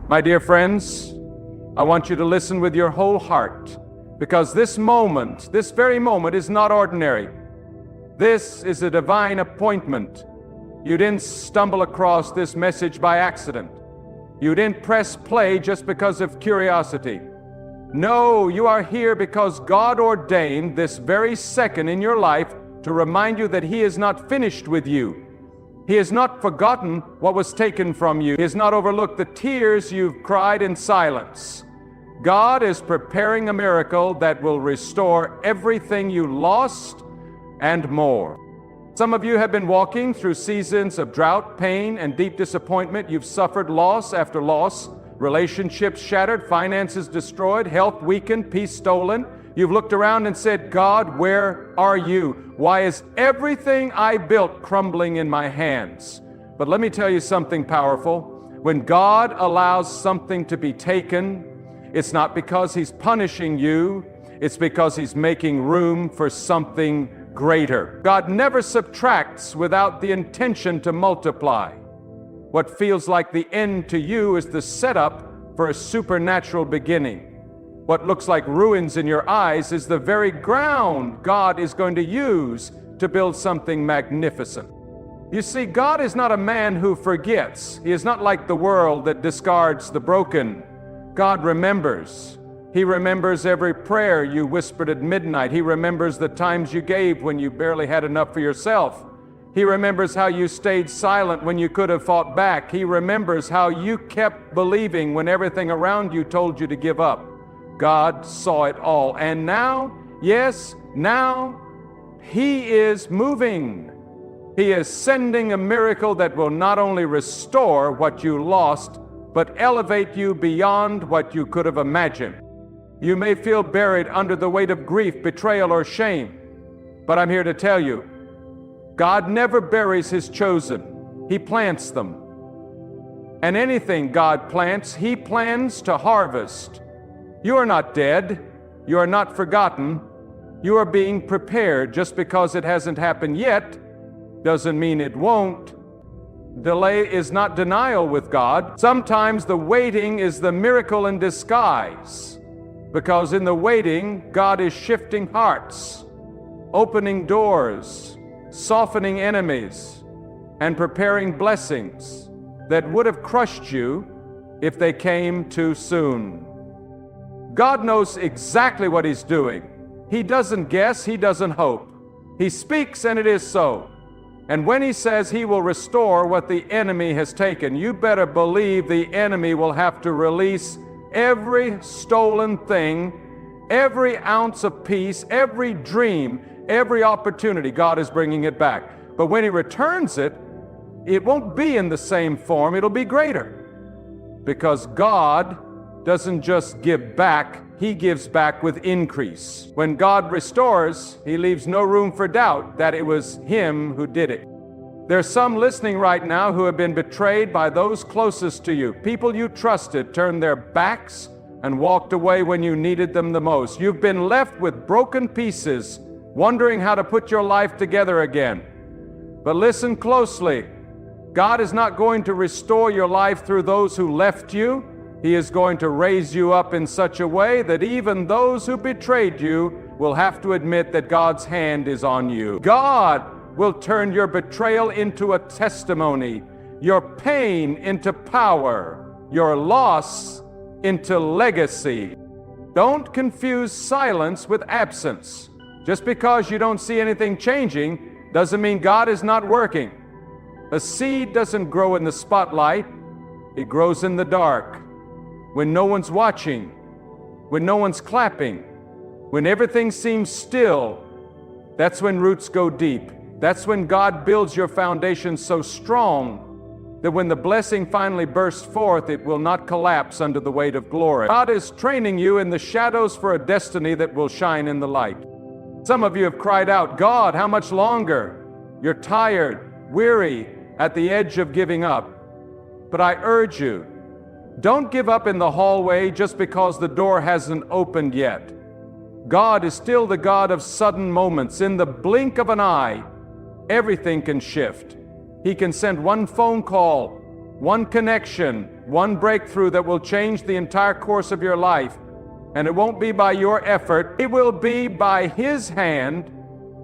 My dear friends, I want you to listen with your whole heart, because this moment, this very moment, is not ordinary. This is a divine appointment. You didn't stumble across this message by accident. You didn't press play just because of curiosity. No, you are here because God ordained this very second in your life to remind you that He is not finished with you. He has not forgotten what was taken from you. He has not overlooked the tears you've cried in silence. God is preparing a miracle that will restore everything you lost and more. Some of you have been walking through seasons of drought, pain, and deep disappointment. You've suffered loss after loss, relationships shattered, finances destroyed, health weakened, peace stolen. You've looked around and said, God, where are you? Why is everything I built crumbling in my hands? But let me tell you something powerful. When God allows something to be taken, it's not because He's punishing you, it's because He's making room for something greater. God never subtracts without the intention to multiply. What feels like the end to you is the setup for a supernatural beginning. What looks like ruins in your eyes is the very ground God is going to use to build something magnificent. You see, God is not a man who forgets. He is not like the world that discards the broken. God remembers. He remembers every prayer you whispered at midnight. He remembers the times you gave when you barely had enough for yourself. He remembers how you stayed silent when you could have fought back. He remembers how you kept believing when everything around you told you to give up. God saw it all. And now, yes, now, He is moving. He is sending a miracle that will not only restore what you lost, but elevate you beyond what you could have imagined. You may feel buried under the weight of grief, betrayal, or shame, but I'm here to tell you, God never buries His chosen. He plants them. And anything God plants, He plans to harvest. You are not dead. You are not forgotten. You are being prepared. Just because it hasn't happened yet doesn't mean it won't. Delay is not denial with God. Sometimes the waiting is the miracle in disguise, because in the waiting, God is shifting hearts, opening doors, softening enemies, and preparing blessings that would have crushed you if they came too soon. God knows exactly what He's doing. He doesn't guess, He doesn't hope. He speaks and it is so. And when He says He will restore what the enemy has taken, you better believe the enemy will have to release every stolen thing, every ounce of peace, every dream, every opportunity. God is bringing it back. But when He returns it, it won't be in the same form, it'll be greater. Because God doesn't just give back, He gives back with increase. When God restores, He leaves no room for doubt that it was Him who did it. There's some listening right now who have been betrayed by those closest to you. People you trusted turned their backs and walked away when you needed them the most. You've been left with broken pieces, wondering how to put your life together again. But listen closely. God is not going to restore your life through those who left you. He is going to raise you up in such a way that even those who betrayed you will have to admit that God's hand is on you. God will turn your betrayal into a testimony, your pain into power, your loss into legacy. Don't confuse silence with absence. Just because you don't see anything changing doesn't mean God is not working. A seed doesn't grow in the spotlight, it grows in the dark. When no one's watching, when no one's clapping, when everything seems still, that's when roots go deep. That's when God builds your foundation so strong that when the blessing finally bursts forth, it will not collapse under the weight of glory. God is training you in the shadows for a destiny that will shine in the light. Some of you have cried out, God, how much longer? You're tired, weary, at the edge of giving up. But I urge you, don't give up in the hallway just because the door hasn't opened yet. God is still the God of sudden moments. In the blink of an eye, everything can shift. He can send one phone call, one connection, one breakthrough that will change the entire course of your life. And it won't be by your effort, it will be by His hand.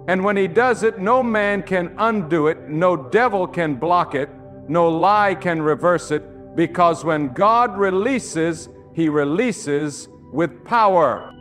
And when He does it, no man can undo it, no devil can block it, no lie can reverse it, because when God releases, He releases with power.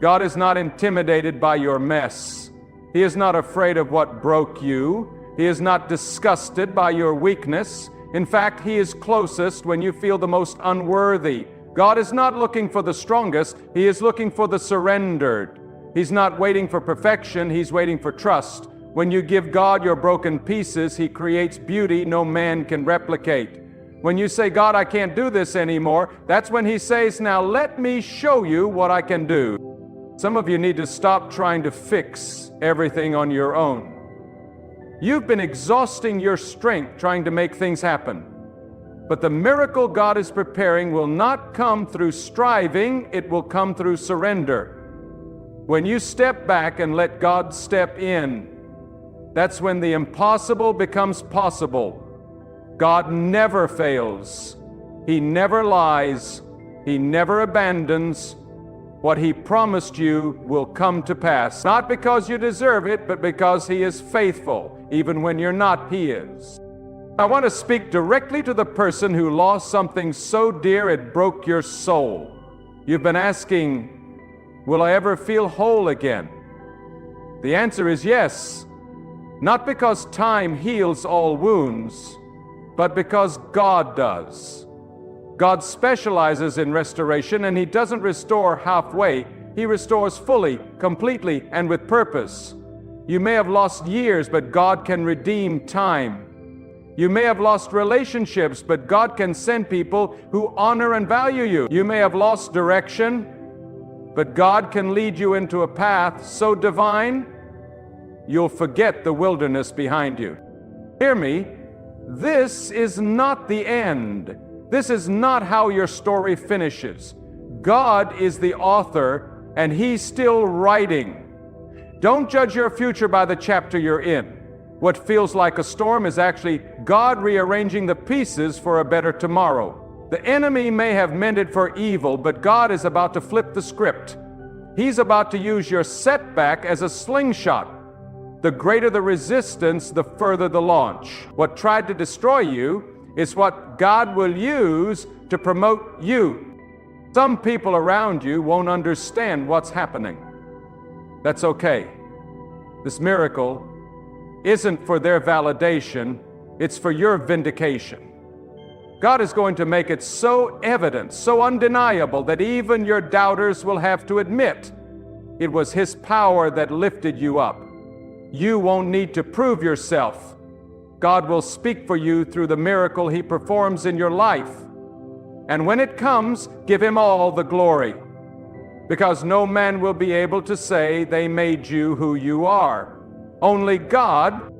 God is not intimidated by your mess. He is not afraid of what broke you. He is not disgusted by your weakness. In fact, He is closest when you feel the most unworthy. God is not looking for the strongest. He is looking for the surrendered. He's not waiting for perfection. He's waiting for trust. When you give God your broken pieces, He creates beauty no man can replicate. When you say, God, I can't do this anymore, that's when He says, now let me show you what I can do. Some of you need to stop trying to fix everything on your own. You've been exhausting your strength trying to make things happen. But the miracle God is preparing will not come through striving, it will come through surrender. When you step back and let God step in, that's when the impossible becomes possible. God never fails. He never lies. He never abandons. What He promised you will come to pass. Not because you deserve it, but because He is faithful. Even when you're not, He is. I want to speak directly to the person who lost something so dear it broke your soul. You've been asking, will I ever feel whole again? The answer is yes. Not because time heals all wounds, but because God does. God specializes in restoration, and He doesn't restore halfway. He restores fully, completely, and with purpose. You may have lost years, but God can redeem time. You may have lost relationships, but God can send people who honor and value you. You may have lost direction, but God can lead you into a path so divine, you'll forget the wilderness behind you. Hear me, this is not the end. This is not how your story finishes. God is the author, and He's still writing. Don't judge your future by the chapter you're in. What feels like a storm is actually God rearranging the pieces for a better tomorrow. The enemy may have meant it for evil, but God is about to flip the script. He's about to use your setback as a slingshot. The greater the resistance, the further the launch. What tried to destroy you is what God will use to promote you. Some people around you won't understand what's happening. That's okay. This miracle isn't for their validation, it's for your vindication. God is going to make it so evident, so undeniable, that even your doubters will have to admit it was His power that lifted you up. You won't need to prove yourself. God will speak for you through the miracle He performs in your life. And when it comes, give Him all the glory, because no man will be able to say they made you who you are. Only God.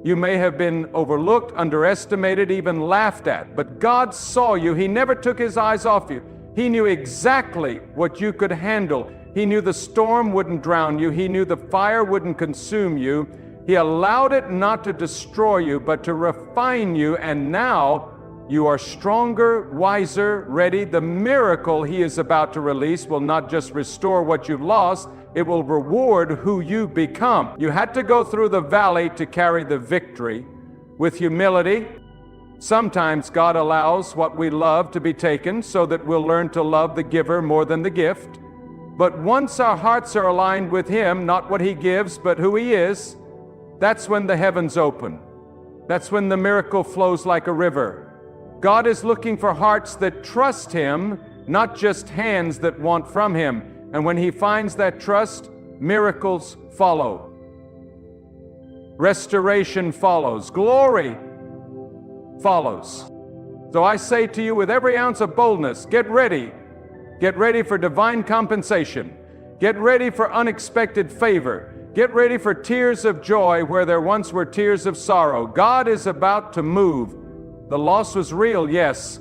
You may have been overlooked, underestimated, even laughed at, but God saw you. He never took His eyes off you. He knew exactly what you could handle. He knew the storm wouldn't drown you. He knew the fire wouldn't consume you. He allowed it not to destroy you, but to refine you, and now you are stronger, wiser, ready. The miracle He is about to release will not just restore what you've lost, it will reward who you become. You had to go through the valley to carry the victory. With humility, sometimes God allows what we love to be taken so that we'll learn to love the giver more than the gift. But once our hearts are aligned with Him, not what He gives, but who He is, that's when the heavens open. That's when the miracle flows like a river. God is looking for hearts that trust Him, not just hands that want from Him. And when He finds that trust, miracles follow. Restoration follows. Glory follows. So I say to you with every ounce of boldness, get ready. Get ready for divine compensation. Get ready for unexpected favor. Get ready for tears of joy where there once were tears of sorrow. God is about to move. The loss was real, yes,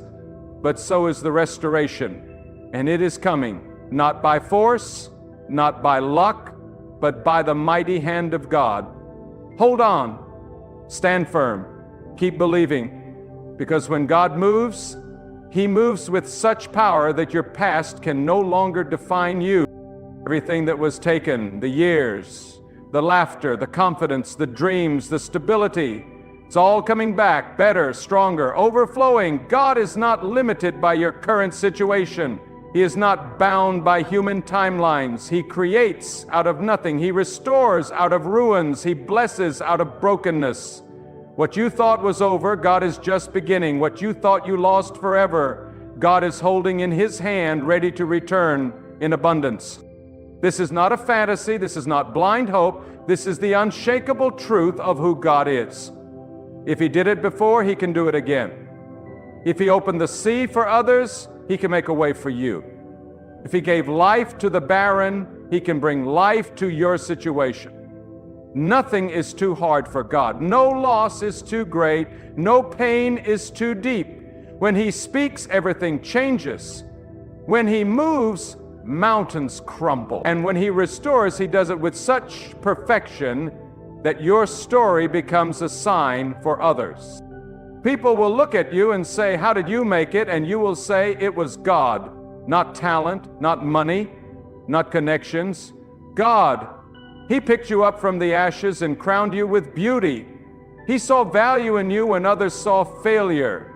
but so is the restoration. And it is coming, not by force, not by luck, but by the mighty hand of God. Hold on. Stand firm. Keep believing. Because when God moves, He moves with such power that your past can no longer define you. Everything that was taken, the years, the laughter, the confidence, the dreams, the stability, it's all coming back, better, stronger, overflowing. God is not limited by your current situation. He is not bound by human timelines. He creates out of nothing. He restores out of ruins. He blesses out of brokenness. What you thought was over, God is just beginning. What you thought you lost forever, God is holding in His hand, ready to return in abundance. This is not a fantasy. This is not blind hope. This is the unshakable truth of who God is. If He did it before, He can do it again. If He opened the sea for others, He can make a way for you. If He gave life to the barren, He can bring life to your situation. Nothing is too hard for God. No loss is too great. No pain is too deep. When He speaks, everything changes. When He moves, mountains crumble. And when He restores, He does it with such perfection that your story becomes a sign for others. People will look at you and say, "How did you make it?" And you will say, "It was God." Not talent, not money, not connections. God. He picked you up from the ashes and crowned you with beauty. He saw value in you when others saw failure.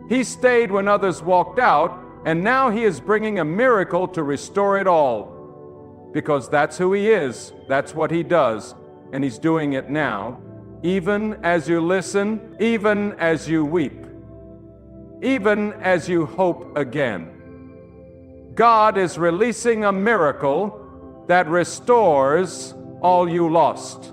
He stayed when others walked out, and now He is bringing a miracle to restore it all. Because that's who He is. That's what He does. And He's doing it now, even as you listen, even as you weep, even as you hope again. God is releasing a miracle that restores all you lost.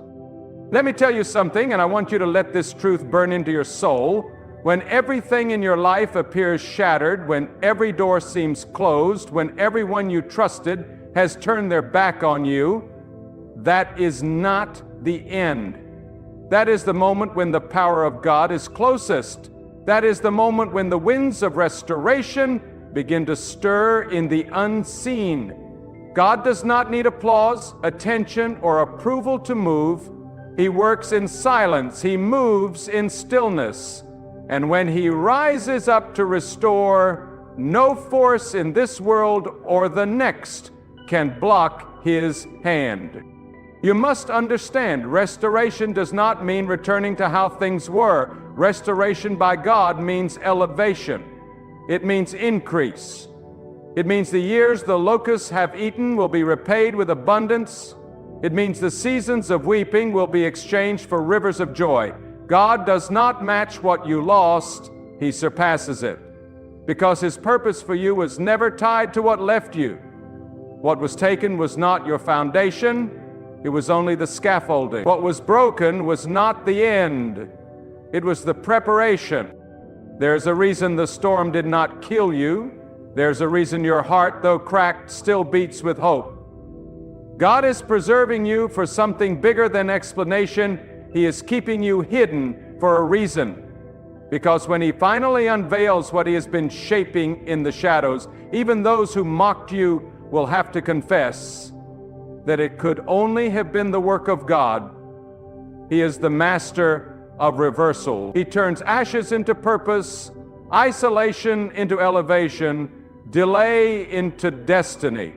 Let me tell you something, and I want you to let this truth burn into your soul. When everything in your life appears shattered, when every door seems closed, when everyone you trusted has turned their back on you, that is not the end. That is the moment when the power of God is closest. That is the moment when the winds of restoration begin to stir in the unseen. God does not need applause, attention, or approval to move. He works in silence. He moves in stillness. And when He rises up to restore, no force in this world or the next can block His hand. You must understand, restoration does not mean returning to how things were. Restoration by God means elevation. It means increase. It means the years the locusts have eaten will be repaid with abundance. It means the seasons of weeping will be exchanged for rivers of joy. God does not match what you lost. He surpasses it. Because His purpose for you was never tied to what left you. What was taken was not your foundation. It was only the scaffolding. What was broken was not the end. It was the preparation. There's a reason the storm did not kill you. There's a reason your heart, though cracked, still beats with hope. God is preserving you for something bigger than explanation. He is keeping you hidden for a reason. Because when He finally unveils what He has been shaping in the shadows, even those who mocked you will have to confess that it could only have been the work of God. He is the master of reversal. He turns ashes into purpose, isolation into elevation, delay into destiny.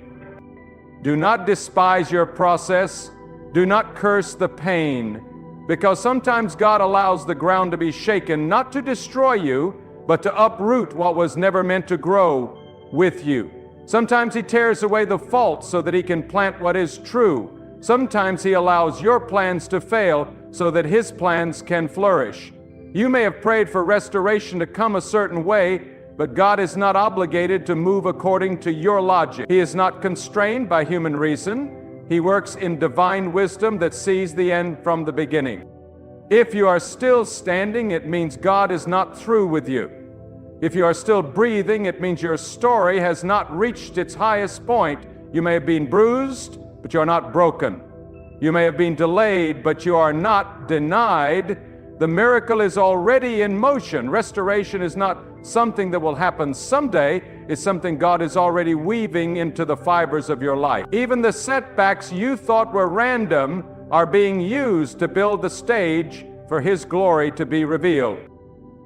Do not despise your process. Do not curse the pain, because sometimes God allows the ground to be shaken, not to destroy you, but to uproot what was never meant to grow with you. Sometimes He tears away the faults so that He can plant what is true. Sometimes He allows your plans to fail so that His plans can flourish. You may have prayed for restoration to come a certain way, but God is not obligated to move according to your logic. He is not constrained by human reason. He works in divine wisdom that sees the end from the beginning. If you are still standing, it means God is not through with you. If you are still breathing, it means your story has not reached its highest point. You may have been bruised, but you are not broken. You may have been delayed, but you are not denied. The miracle is already in motion. Restoration is not something that will happen someday. It's something God is already weaving into the fibers of your life. Even the setbacks you thought were random are being used to build the stage for His glory to be revealed.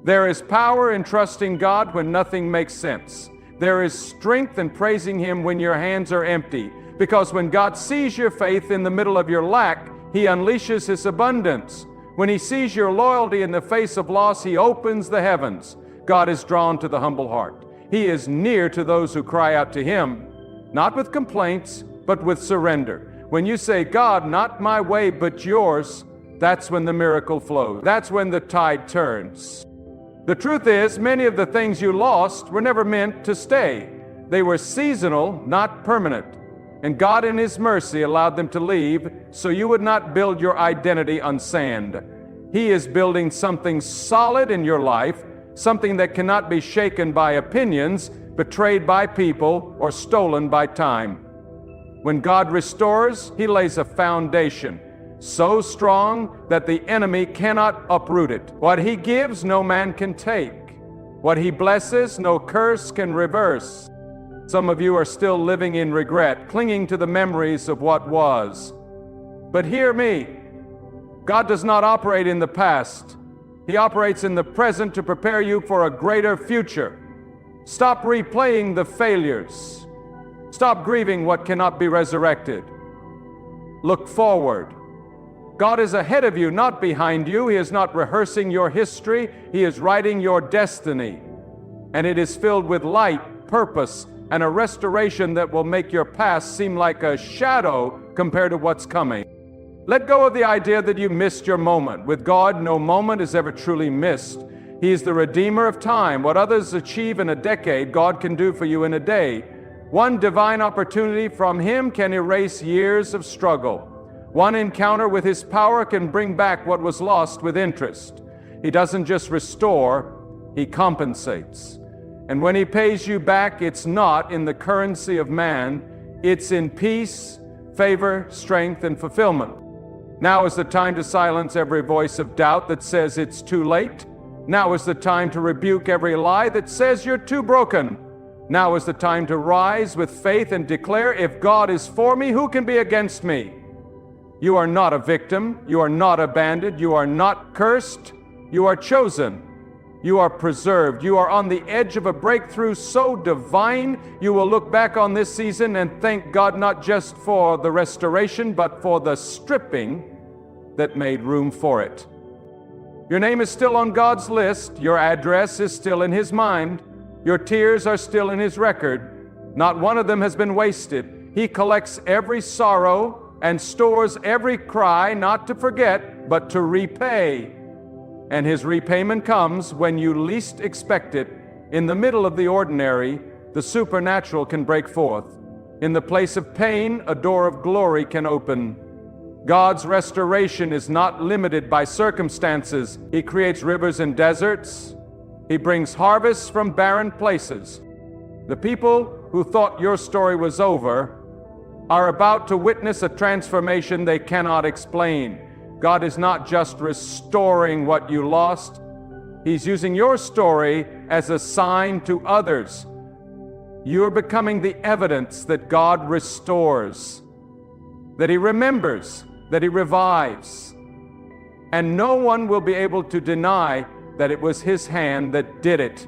There is power in trusting God when nothing makes sense. There is strength in praising Him when your hands are empty. Because when God sees your faith in the middle of your lack, He unleashes His abundance. When He sees your loyalty in the face of loss, He opens the heavens. God is drawn to the humble heart. He is near to those who cry out to Him, not with complaints, but with surrender. When you say, God, not my way, but yours, that's when the miracle flows. That's when the tide turns. The truth is, many of the things you lost were never meant to stay. They were seasonal, not permanent. And God in His mercy allowed them to leave so you would not build your identity on sand. He is building something solid in your life, something that cannot be shaken by opinions, betrayed by people, or stolen by time. When God restores, He lays a foundation so strong that the enemy cannot uproot it. What He gives, no man can take. What He blesses, no curse can reverse. Some of you are still living in regret, clinging to the memories of what was. But hear me, God does not operate in the past. He operates in the present to prepare you for a greater future. Stop replaying the failures. Stop grieving what cannot be resurrected. Look forward. God is ahead of you, not behind you. He is not rehearsing your history. He is writing your destiny. And it is filled with light, purpose, and a restoration that will make your past seem like a shadow compared to what's coming. Let go of the idea that you missed your moment. With God, no moment is ever truly missed. He is the redeemer of time. What others achieve in a decade, God can do for you in a day. One divine opportunity from Him can erase years of struggle. One encounter with His power can bring back what was lost with interest. He doesn't just restore, He compensates. And when He pays you back, it's not in the currency of man, it's in peace, favor, strength, and fulfillment. Now is the time to silence every voice of doubt that says it's too late. Now is the time to rebuke every lie that says you're too broken. Now is the time to rise with faith and declare, if God is for me, who can be against me? You are not a victim. You are not abandoned. You are not cursed. You are chosen. You are preserved. You are on the edge of a breakthrough so divine, you will look back on this season and thank God not just for the restoration, but for the stripping that made room for it. Your name is still on God's list. Your address is still in His mind. Your tears are still in His record. Not one of them has been wasted. He collects every sorrow and stores every cry, not to forget, but to repay. And His repayment comes when you least expect it. In the middle of the ordinary, the supernatural can break forth. In the place of pain, a door of glory can open. God's restoration is not limited by circumstances. He creates rivers in deserts. He brings harvests from barren places. The people who thought your story was over are about to witness a transformation they cannot explain. God is not just restoring what you lost. He's using your story as a sign to others. You're becoming the evidence that God restores, that He remembers, that He revives. And no one will be able to deny that it was His hand that did it.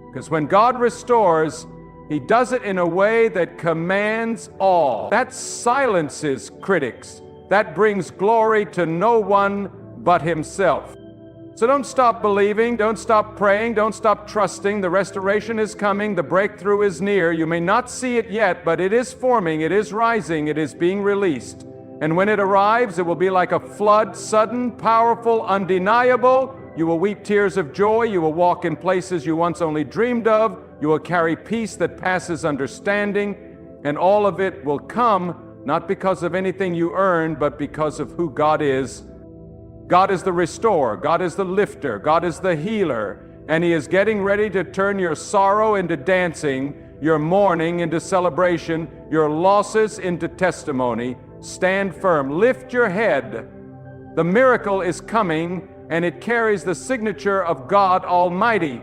Because when God restores, He does it in a way that commands awe. That silences critics. That brings glory to no one but Himself. So don't stop believing, don't stop praying, don't stop trusting. The restoration is coming, the breakthrough is near. You may not see it yet, but it is forming, it is rising, it is being released. And when it arrives, it will be like a flood, sudden, powerful, undeniable. You will weep tears of joy. You will walk in places you once only dreamed of. You will carry peace that passes understanding. And all of it will come not because of anything you earned, but because of who God is. God is the restorer. God is the lifter. God is the healer. And He is getting ready to turn your sorrow into dancing, your mourning into celebration, your losses into testimony. Stand firm. Lift your head. The miracle is coming, and it carries the signature of God Almighty.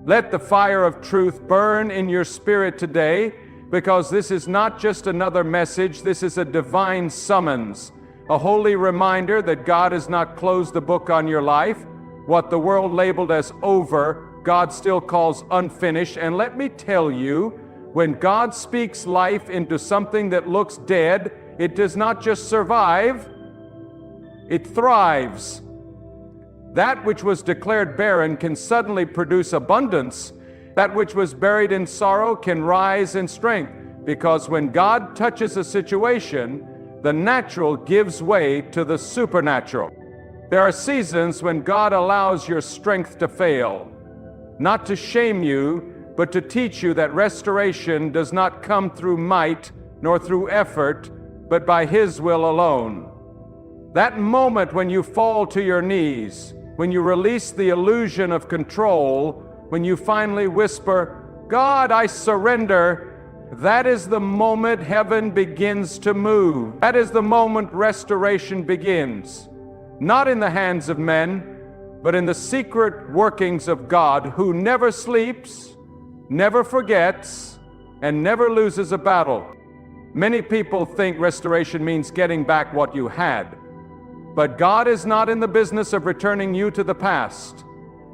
Let the fire of truth burn in your spirit today, because this is not just another message. This is a divine summons, a holy reminder that God has not closed the book on your life, What the world labeled as over, God still calls unfinished. And let me tell you, when God speaks life into something that looks dead, it does not just survive, it thrives. That which was declared barren can suddenly produce abundance. That which was buried in sorrow can rise in strength. Because when God touches a situation, the natural gives way to the supernatural. There are seasons when God allows your strength to fail, not to shame you, but to teach you that restoration does not come through might nor through effort, but by His will alone. That moment when you fall to your knees, when you release the illusion of control, when you finally whisper, "God, I surrender," that is the moment heaven begins to move. That is the moment restoration begins. Not in the hands of men, but in the secret workings of God, who never sleeps, never forgets, and never loses a battle. Many people think restoration means getting back what you had. But God is not in the business of returning you to the past.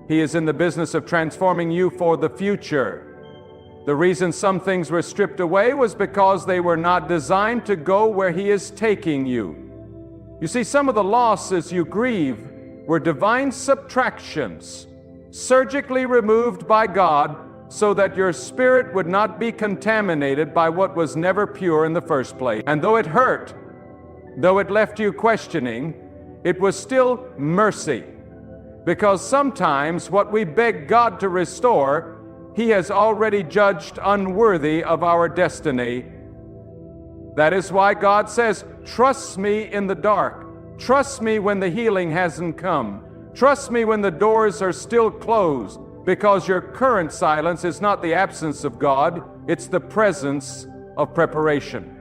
He is in the business of transforming you for the future. The reason some things were stripped away was because they were not designed to go where He is taking you. You see, some of the losses you grieve were divine subtractions, surgically removed by God so that your spirit would not be contaminated by what was never pure in the first place. And though it hurt, though it left you questioning, it was still mercy. Because sometimes what we beg God to restore, He has already judged unworthy of our destiny. That is why God says, trust me in the dark. Trust me when the healing hasn't come. Trust me when the doors are still closed, because your current silence is not the absence of God, it's the presence of preparation.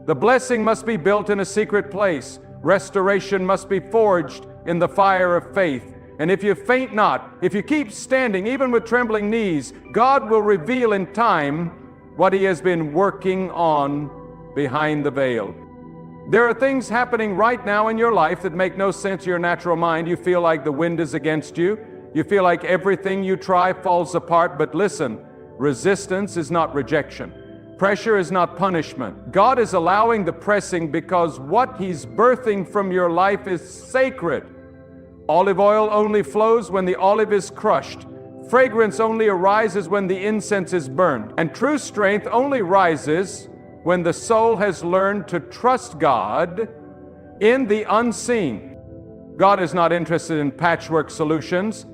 The blessing must be built in a secret place. Restoration must be forged in the fire of faith. And if you faint not, if you keep standing, even with trembling knees, God will reveal in time what He has been working on behind the veil. There are things happening right now in your life that make no sense to your natural mind. You feel like the wind is against you. You feel like everything you try falls apart. But listen, resistance is not rejection. Pressure is not punishment. God is allowing the pressing because what He's birthing from your life is sacred. Olive oil only flows when the olive is crushed. Fragrance only arises when the incense is burned. And true strength only rises when the soul has learned to trust God in the unseen. God is not interested in patchwork solutions.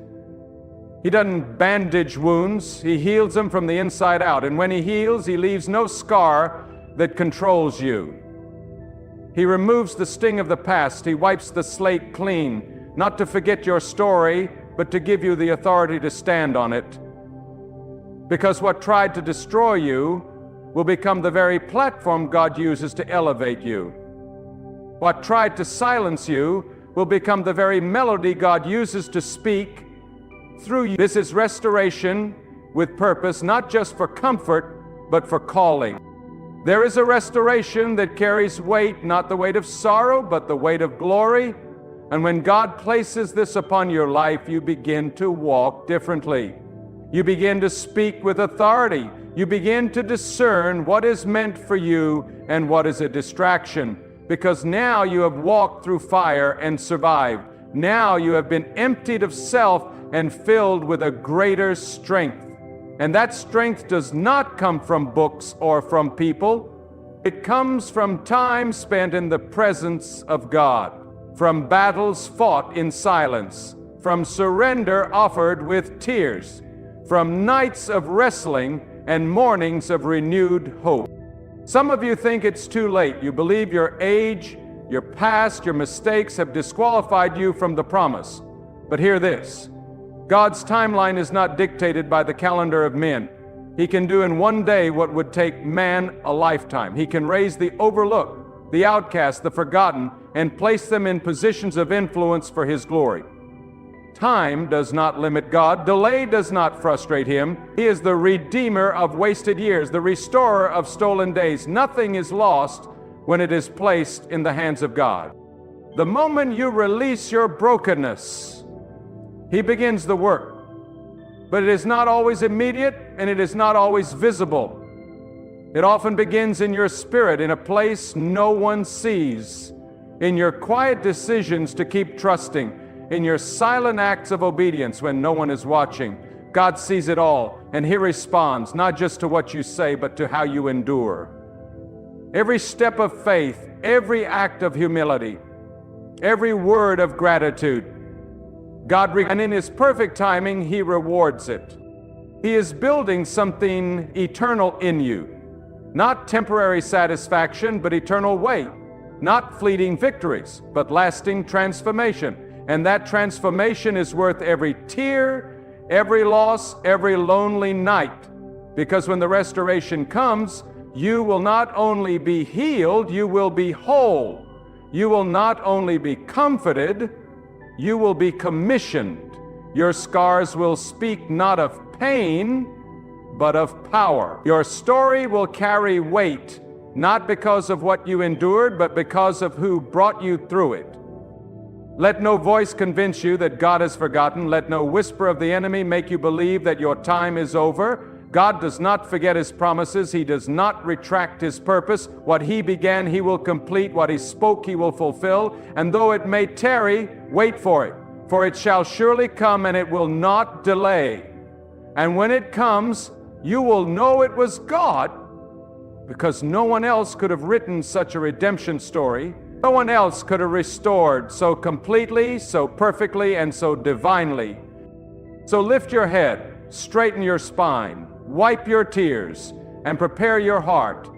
He doesn't bandage wounds. He heals them from the inside out. And when He heals, He leaves no scar that controls you. He removes the sting of the past. He wipes the slate clean, not to forget your story, but to give you the authority to stand on it. Because what tried to destroy you will become the very platform God uses to elevate you. What tried to silence you will become the very melody God uses to speak through you. This is restoration with purpose, not just for comfort, but for calling. There is a restoration that carries weight, not the weight of sorrow, but the weight of glory. And when God places this upon your life, you begin to walk differently. You begin to speak with authority. You begin to discern what is meant for you and what is a distraction. Because now you have walked through fire and survived. Now you have been emptied of self and filled with a greater strength. And that strength does not come from books or from people. It comes from time spent in the presence of God, from battles fought in silence, from surrender offered with tears, from nights of wrestling and mornings of renewed hope. Some of you think it's too late. You believe your age, your past, your mistakes have disqualified you from the promise. But hear this. God's timeline is not dictated by the calendar of men. He can do in one day what would take man a lifetime. He can raise the overlooked, the outcast, the forgotten, and place them in positions of influence for His glory. Time does not limit God. Delay does not frustrate Him. He is the redeemer of wasted years, the restorer of stolen days. Nothing is lost when it is placed in the hands of God. The moment you release your brokenness, He begins the work. But it is not always immediate and it is not always visible. It often begins in your spirit, in a place no one sees, in your quiet decisions to keep trusting, in your silent acts of obedience when no one is watching. God sees it all, and He responds, not just to what you say, but to how you endure. Every step of faith, every act of humility, every word of gratitude, and in His perfect timing, He rewards it. He is building something eternal in you. Not temporary satisfaction, but eternal weight. Not fleeting victories, but lasting transformation. And that transformation is worth every tear, every loss, every lonely night. Because when the restoration comes, you will not only be healed, you will be whole. You will not only be comforted, you will be commissioned. Your scars will speak not of pain, but of power. Your story will carry weight, not because of what you endured, but because of who brought you through it. Let no voice convince you that God has forgotten. Let no whisper of the enemy make you believe that your time is over. God does not forget His promises. He does not retract His purpose. What He began, He will complete. What He spoke, He will fulfill. And though it may tarry, wait for it. For it shall surely come, and it will not delay. And when it comes, you will know it was God, because no one else could have written such a redemption story. No one else could have restored so completely, so perfectly, and so divinely. So lift your head, straighten your spine, wipe your tears, and prepare your heart,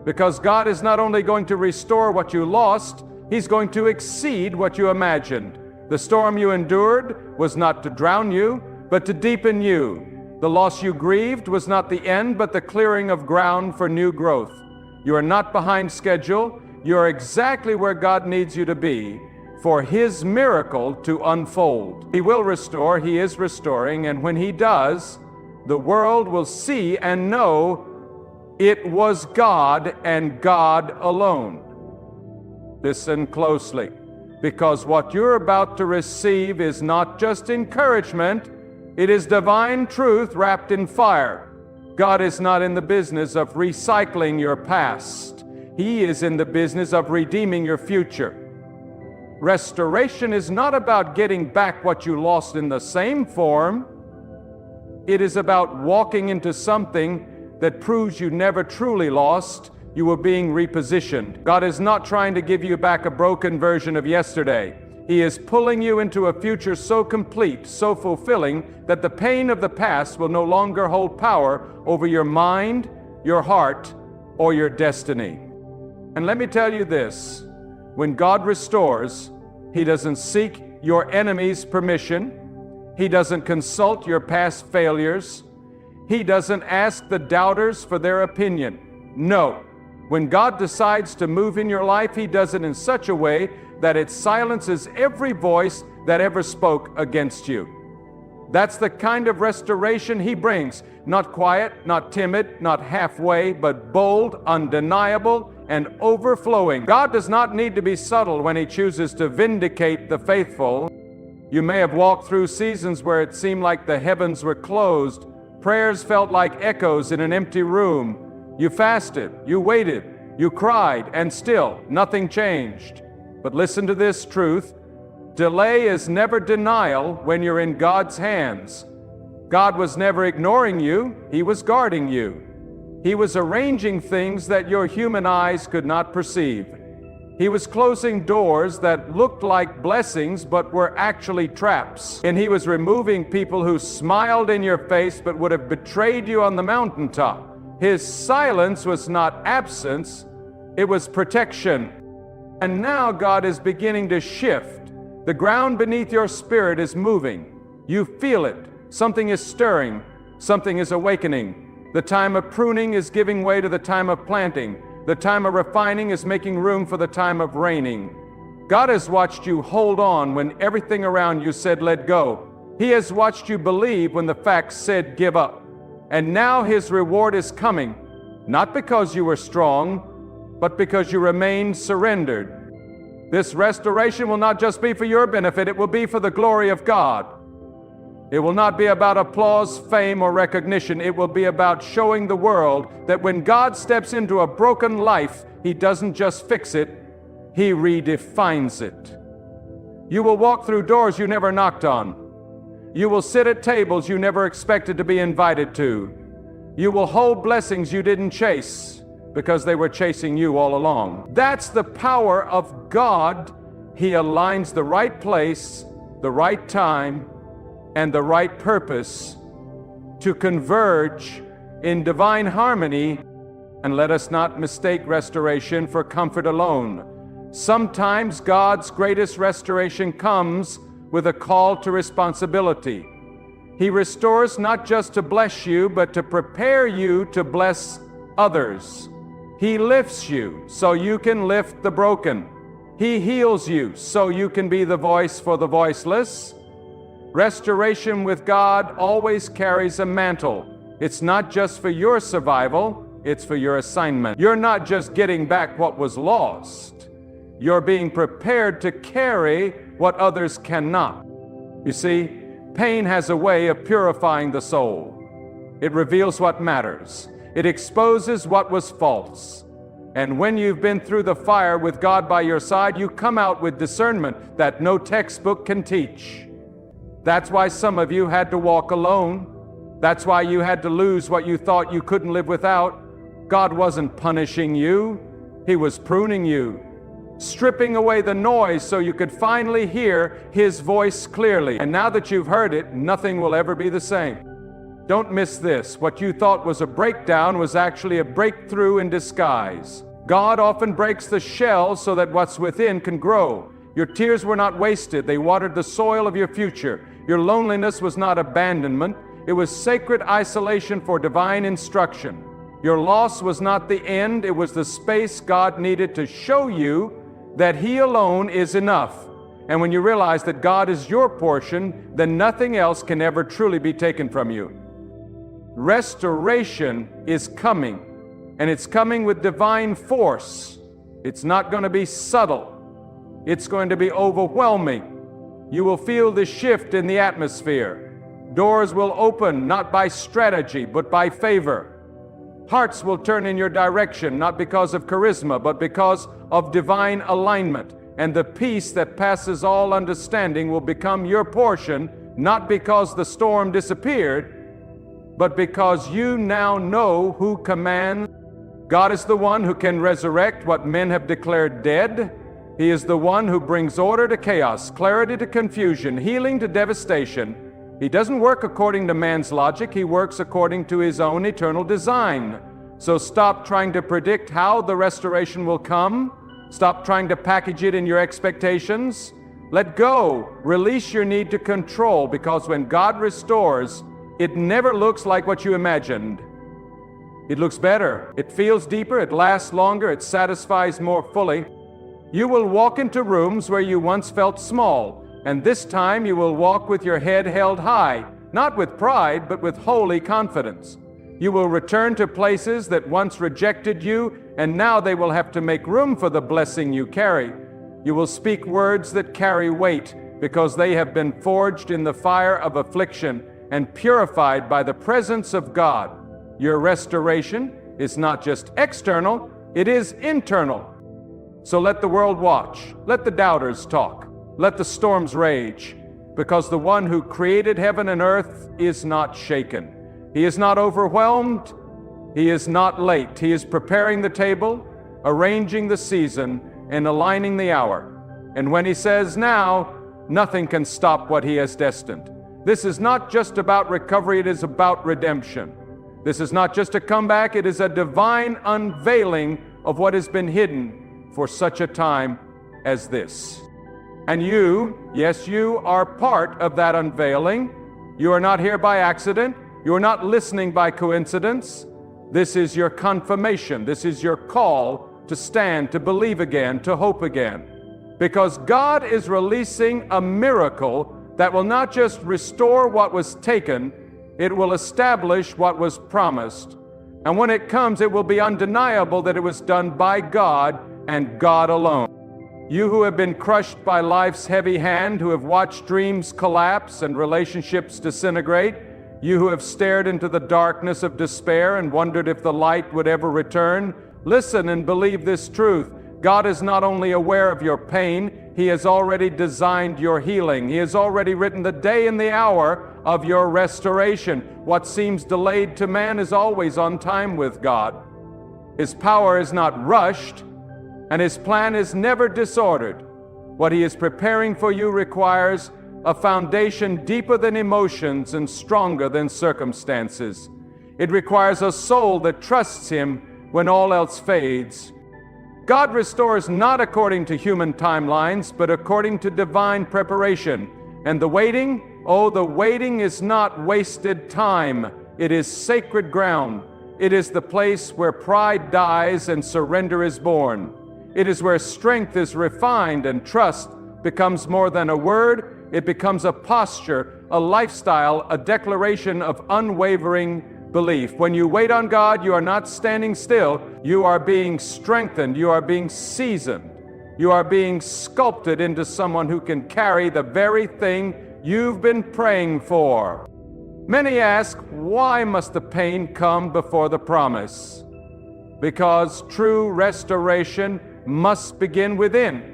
because God is not only going to restore what you lost, He's going to exceed what you imagined. The storm you endured was not to drown you, but to deepen you. The loss you grieved was not the end, but the clearing of ground for new growth. You are not behind schedule. You are exactly where God needs you to be for His miracle to unfold. He will restore, He is restoring, and when He does, the world will see and know it was God and God alone. Listen closely, because what you're about to receive is not just encouragement, it is divine truth wrapped in fire. God is not in the business of recycling your past. He is in the business of redeeming your future. Restoration is not about getting back what you lost in the same form. It is about walking into something that proves you never truly lost. You were being repositioned. God is not trying to give you back a broken version of yesterday. He is pulling you into a future so complete, so fulfilling, that the pain of the past will no longer hold power over your mind, your heart, or your destiny. And let me tell you this, when God restores, He doesn't seek your enemy's permission. He doesn't consult your past failures. He doesn't ask the doubters for their opinion. No. When God decides to move in your life, He does it in such a way that it silences every voice that ever spoke against you. That's the kind of restoration He brings. Not quiet, not timid, not halfway, but bold, undeniable, and overflowing. God does not need to be subtle when He chooses to vindicate the faithful. You may have walked through seasons where it seemed like the heavens were closed. Prayers felt like echoes in an empty room. You fasted, you waited, you cried, and still nothing changed. But listen to this truth. Delay is never denial when you're in God's hands. God was never ignoring you. He was guarding you. He was arranging things that your human eyes could not perceive. He was closing doors that looked like blessings but were actually traps. And He was removing people who smiled in your face but would have betrayed you on the mountaintop. His silence was not absence, it was protection. And now God is beginning to shift. The ground beneath your spirit is moving. You feel it. Something is stirring. Something is awakening. The time of pruning is giving way to the time of planting. The time of refining is making room for the time of reigning. God has watched you hold on when everything around you said let go. He has watched you believe when the facts said give up. And now His reward is coming, not because you were strong, but because you remained surrendered. This restoration will not just be for your benefit, it will be for the glory of God. It will not be about applause, fame, or recognition. It will be about showing the world that when God steps into a broken life, He doesn't just fix it, He redefines it. You will walk through doors you never knocked on. You will sit at tables you never expected to be invited to. You will hold blessings you didn't chase because they were chasing you all along. That's the power of God. He aligns the right place, the right time, and the right purpose to converge in divine harmony. And let us not mistake restoration for comfort alone. Sometimes God's greatest restoration comes with a call to responsibility. He restores not just to bless you, but to prepare you to bless others. He lifts you so you can lift the broken. He heals you so you can be the voice for the voiceless. Restoration with God always carries a mantle. It's not just for your survival, it's for your assignment. You're not just getting back what was lost. You're being prepared to carry what others cannot. You see, pain has a way of purifying the soul. It reveals what matters. It exposes what was false. And when you've been through the fire with God by your side, you come out with discernment that no textbook can teach. That's why some of you had to walk alone. That's why you had to lose what you thought you couldn't live without. God wasn't punishing you. He was pruning you, stripping away the noise so you could finally hear His voice clearly. And now that you've heard it, nothing will ever be the same. Don't miss this. What you thought was a breakdown was actually a breakthrough in disguise. God often breaks the shell so that what's within can grow. Your tears were not wasted. They watered the soil of your future. Your loneliness was not abandonment. It was sacred isolation for divine instruction. Your loss was not the end. It was the space God needed to show you that He alone is enough. And when you realize that God is your portion, then nothing else can ever truly be taken from you. Restoration is coming, and it's coming with divine force. It's not going to be subtle. It's going to be overwhelming. You will feel the shift in the atmosphere. Doors will open not by strategy, but by favor. Hearts will turn in your direction, not because of charisma, but because of divine alignment. And the peace that passes all understanding will become your portion, not because the storm disappeared, but because you now know who commands. God is the one who can resurrect what men have declared dead. He is the one who brings order to chaos, clarity to confusion, healing to devastation. He doesn't work according to man's logic. He works according to His own eternal design. So stop trying to predict how the restoration will come. Stop trying to package it in your expectations. Let go. Release your need to control, because when God restores, it never looks like what you imagined. It looks better. It feels deeper. It lasts longer. It satisfies more fully. You will walk into rooms where you once felt small, and this time you will walk with your head held high, not with pride, but with holy confidence. You will return to places that once rejected you, and now they will have to make room for the blessing you carry. You will speak words that carry weight, because they have been forged in the fire of affliction and purified by the presence of God. Your restoration is not just external, it is internal. So let the world watch. Let the doubters talk. Let the storms rage, because the one who created heaven and earth is not shaken. He is not overwhelmed. He is not late. He is preparing the table, arranging the season, and aligning the hour. And when He says now, nothing can stop what He has destined. This is not just about recovery, it is about redemption. This is not just a comeback, it is a divine unveiling of what has been hidden for such a time as this. And you, yes, you are part of that unveiling. You are not here by accident. You are not listening by coincidence. This is your confirmation. This is your call to stand, to believe again, to hope again. Because God is releasing a miracle that will not just restore what was taken, it will establish what was promised. And when it comes, it will be undeniable that it was done by God and God alone. You who have been crushed by life's heavy hand, who have watched dreams collapse and relationships disintegrate, you who have stared into the darkness of despair and wondered if the light would ever return, listen and believe this truth. God is not only aware of your pain, He has already designed your healing. He has already written the day and the hour of your restoration. What seems delayed to man is always on time with God. His power is not rushed, and His plan is never disordered. What He is preparing for you requires a foundation deeper than emotions and stronger than circumstances. It requires a soul that trusts Him when all else fades. God restores not according to human timelines, but according to divine preparation. And the waiting, the waiting is not wasted time. It is sacred ground. It is the place where pride dies and surrender is born. It is where strength is refined and trust becomes more than a word. It becomes a posture, a lifestyle, a declaration of unwavering belief. When you wait on God, you are not standing still. You are being strengthened. You are being seasoned. You are being sculpted into someone who can carry the very thing you've been praying for. Many ask, why must the pain come before the promise? Because true restoration must begin within.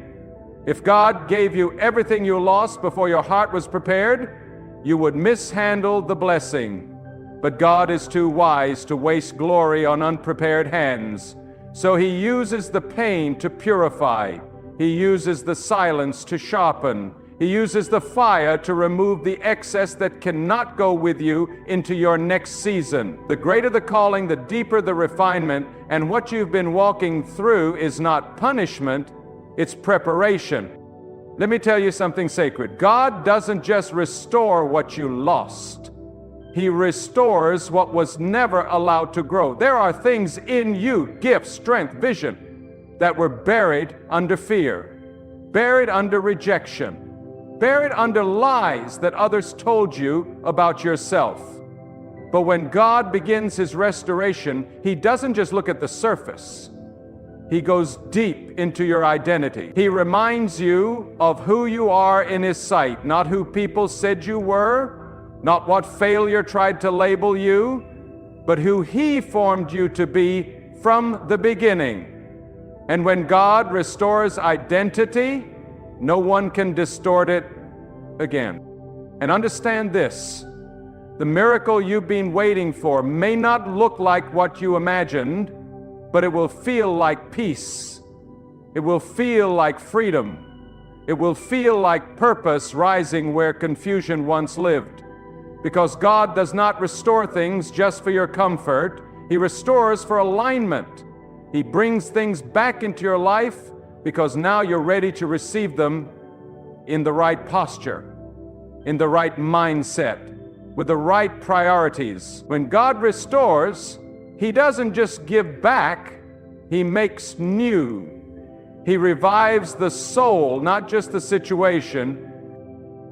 If God gave you everything you lost before your heart was prepared, you would mishandle the blessing. But God is too wise to waste glory on unprepared hands. So He uses the pain to purify. He uses the silence to sharpen. He uses the fire to remove the excess that cannot go with you into your next season. The greater the calling, the deeper the refinement, and what you've been walking through is not punishment, it's preparation. Let me tell you something sacred. God doesn't just restore what you lost. He restores what was never allowed to grow. There are things in you, gifts, strength, vision, that were buried under fear, buried under rejection, buried under lies that others told you about yourself. But when God begins His restoration, He doesn't just look at the surface. He goes deep into your identity. He reminds you of who you are in His sight, not who people said you were, not what failure tried to label you, but who He formed you to be from the beginning. And when God restores identity, no one can distort it again. And understand this, the miracle you've been waiting for may not look like what you imagined, but it will feel like peace. It will feel like freedom. It will feel like purpose rising where confusion once lived. Because God does not restore things just for your comfort. He restores for alignment. He brings things back into your life because now you're ready to receive them in the right posture, in the right mindset, with the right priorities. When God restores, He doesn't just give back, He makes new. He revives the soul, not just the situation.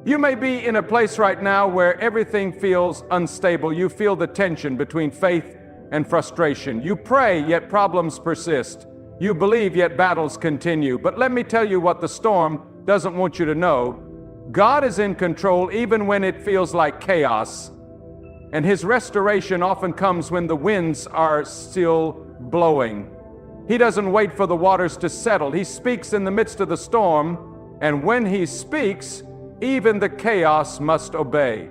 You may be in a place right now where everything feels unstable. You feel the tension between faith and frustration. You pray, yet problems persist. You believe, yet battles continue. But let me tell you what the storm doesn't want you to know. God is in control even when it feels like chaos. And His restoration often comes when the winds are still blowing. He doesn't wait for the waters to settle. He speaks in the midst of the storm. And when He speaks, even the chaos must obey.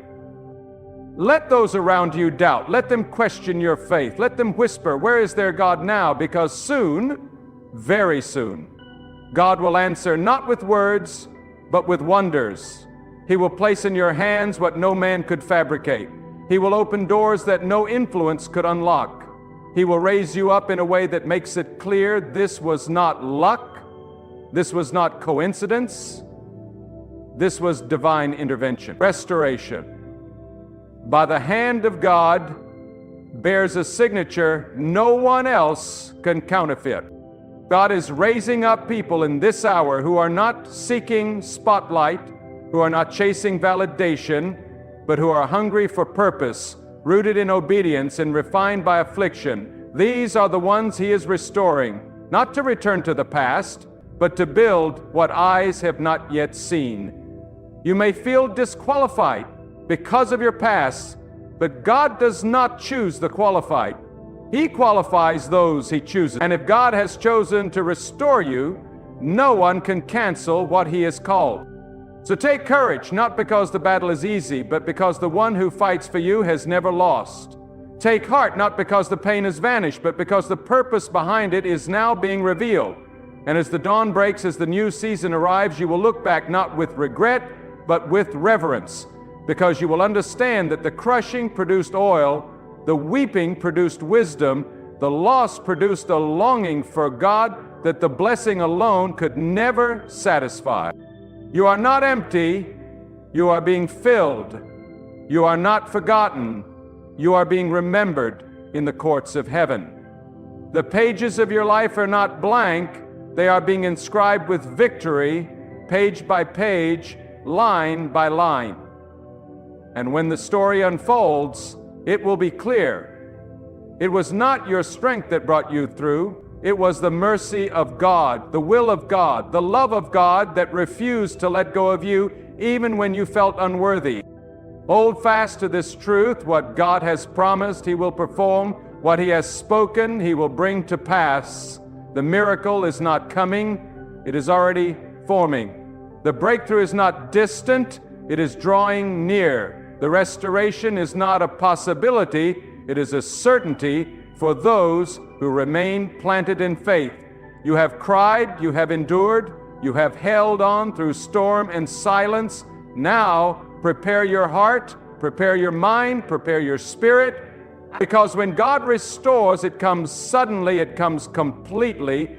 Let those around you doubt. Let them question your faith. Let them whisper, where is their God now? Because soon, very soon, God will answer not with words, but with wonders. He will place in your hands what no man could fabricate. He will open doors that no influence could unlock. He will raise you up in a way that makes it clear this was not luck. This was not coincidence. This was divine intervention. Restoration, by the hand of God, bears a signature no one else can counterfeit. God is raising up people in this hour who are not seeking spotlight, who are not chasing validation, but who are hungry for purpose, rooted in obedience and refined by affliction. These are the ones He is restoring, not to return to the past, but to build what eyes have not yet seen. You may feel disqualified because of your past, but God does not choose the qualified. He qualifies those He chooses. And if God has chosen to restore you, no one can cancel what He has called. So take courage, not because the battle is easy, but because the one who fights for you has never lost. Take heart, not because the pain has vanished, but because the purpose behind it is now being revealed. And as the dawn breaks, as the new season arrives, you will look back not with regret, but with reverence, because you will understand that the crushing produced oil, the weeping produced wisdom, the loss produced a longing for God that the blessing alone could never satisfy. You are not empty, you are being filled. You are not forgotten, you are being remembered in the courts of heaven. The pages of your life are not blank, they are being inscribed with victory, page by page, line by line. And when the story unfolds, it will be clear. It was not your strength that brought you through. It was the mercy of God, the will of God, the love of God that refused to let go of you even when you felt unworthy. Hold fast to this truth. What God has promised, He will perform. What He has spoken, He will bring to pass. The miracle is not coming, it is already forming. The breakthrough is not distant, it is drawing near. The restoration is not a possibility, it is a certainty for those who remain planted in faith. You have cried, you have endured, you have held on through storm and silence. Now, prepare your heart, prepare your mind, prepare your spirit, because when God restores, it comes suddenly, it comes completely,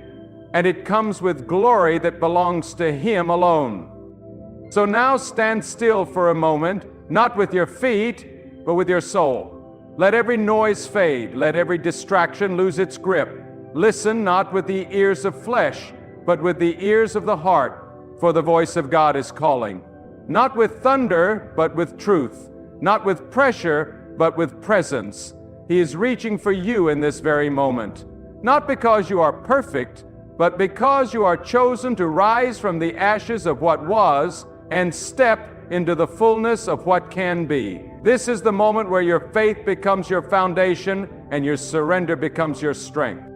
and it comes with glory that belongs to Him alone. So now stand still for a moment, not with your feet, but with your soul. Let every noise fade, let every distraction lose its grip. Listen not with the ears of flesh, but with the ears of the heart, for the voice of God is calling. Not with thunder, but with truth. Not with pressure, but with presence. He is reaching for you in this very moment. Not because you are perfect, but because you are chosen to rise from the ashes of what was and step into the fullness of what can be. This is the moment where your faith becomes your foundation and your surrender becomes your strength.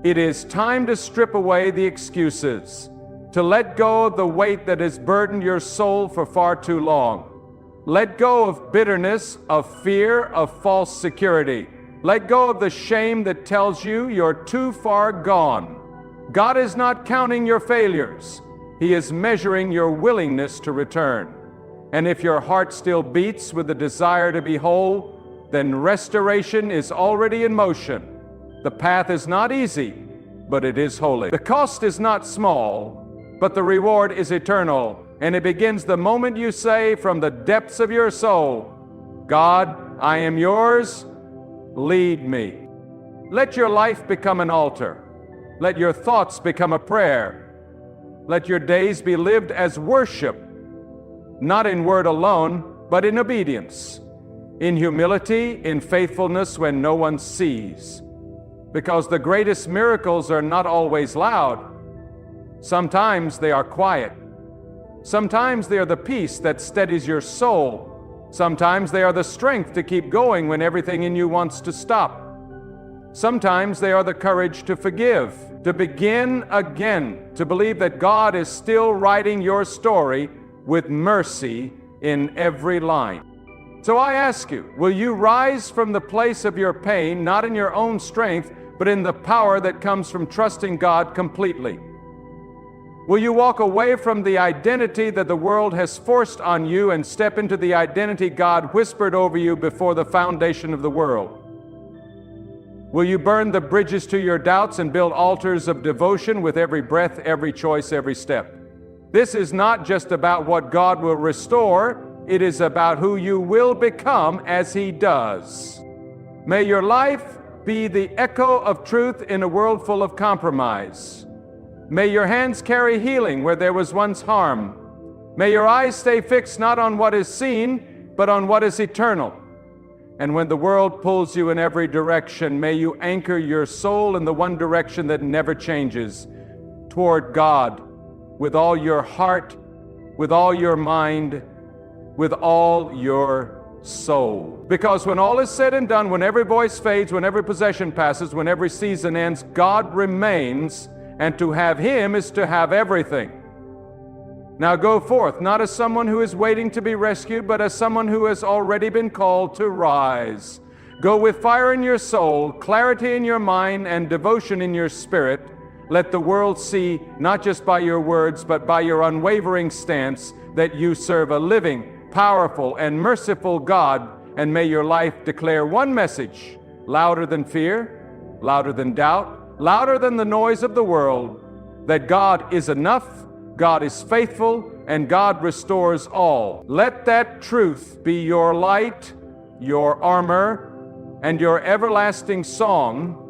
It is time to strip away the excuses, to let go of the weight that has burdened your soul for far too long. Let go of bitterness, of fear, of false security. Let go of the shame that tells you you're too far gone. God is not counting your failures. He is measuring your willingness to return. And if your heart still beats with the desire to be whole, then restoration is already in motion. The path is not easy, but it is holy. The cost is not small, but the reward is eternal. And it begins the moment you say from the depths of your soul, God, I am yours, lead me. Let your life become an altar. Let your thoughts become a prayer. Let your days be lived as worship, not in word alone, but in obedience, in humility, in faithfulness when no one sees. Because the greatest miracles are not always loud. Sometimes they are quiet. Sometimes they are the peace that steadies your soul. Sometimes they are the strength to keep going when everything in you wants to stop. Sometimes they are the courage to forgive, to begin again, to believe that God is still writing your story with mercy in every line. So I ask you, will you rise from the place of your pain, not in your own strength, but in the power that comes from trusting God completely? Will you walk away from the identity that the world has forced on you and step into the identity God whispered over you before the foundation of the world? Will you burn the bridges to your doubts and build altars of devotion with every breath, every choice, every step? This is not just about what God will restore, it is about who you will become as He does. May your life be the echo of truth in a world full of compromise. May your hands carry healing where there was once harm. May your eyes stay fixed not on what is seen, but on what is eternal. And when the world pulls you in every direction, may you anchor your soul in the one direction that never changes, toward God with all your heart, with all your mind, with all your soul. Because when all is said and done, when every voice fades, when every possession passes, when every season ends, God remains, and to have Him is to have everything. Now go forth, not as someone who is waiting to be rescued, but as someone who has already been called to rise. Go with fire in your soul, clarity in your mind, and devotion in your spirit. Let the world see, not just by your words, but by your unwavering stance, that you serve a living, powerful, and merciful God, and may your life declare one message, louder than fear, louder than doubt, louder than the noise of the world, that God is enough, God is faithful, and God restores all. Let that truth be your light, your armor, and your everlasting song